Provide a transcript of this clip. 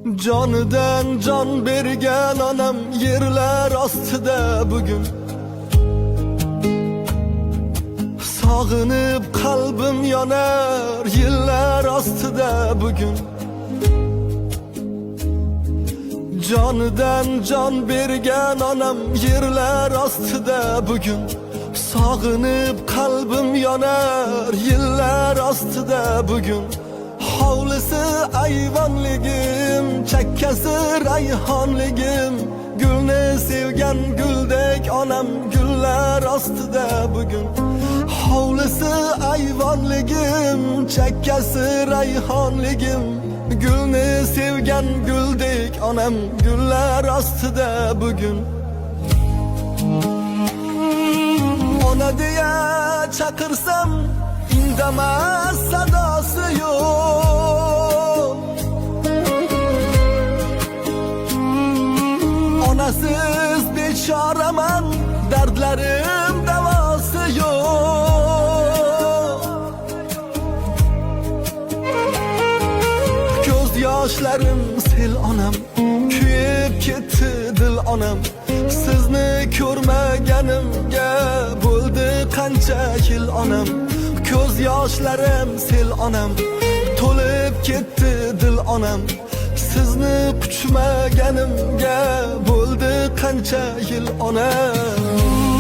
Canıdan can bergen anam yerler astida bugün. Sağınıp kalbim yanar yıllar astida bugün. Canıdan can bergen anam yerler astida bugün. Sağınıp kalbim yanar yıllar astida bugün. Havlısı ayvanligim, çekkesi rayhanligim. Gülne sevgen güldek anam güller astıda bugün. Havlısı ayvanligim, çekkesi rayhanligim. Gülne sevgen güldek anam güller astıda bugün. Ona diye çakırsam indemez sadası yok. Onasız beçareman, dertlerim devası yok. Göz yaşlarım sel anam, kuyup gitti dil anam. Sizni ko'rmaganimga bo'ldi qancha yil anam. Ko'z yoshlarim sel anam, to'lib ketdi dil anam. Sizni quchmaganimga bo'ldi qancha yil onam.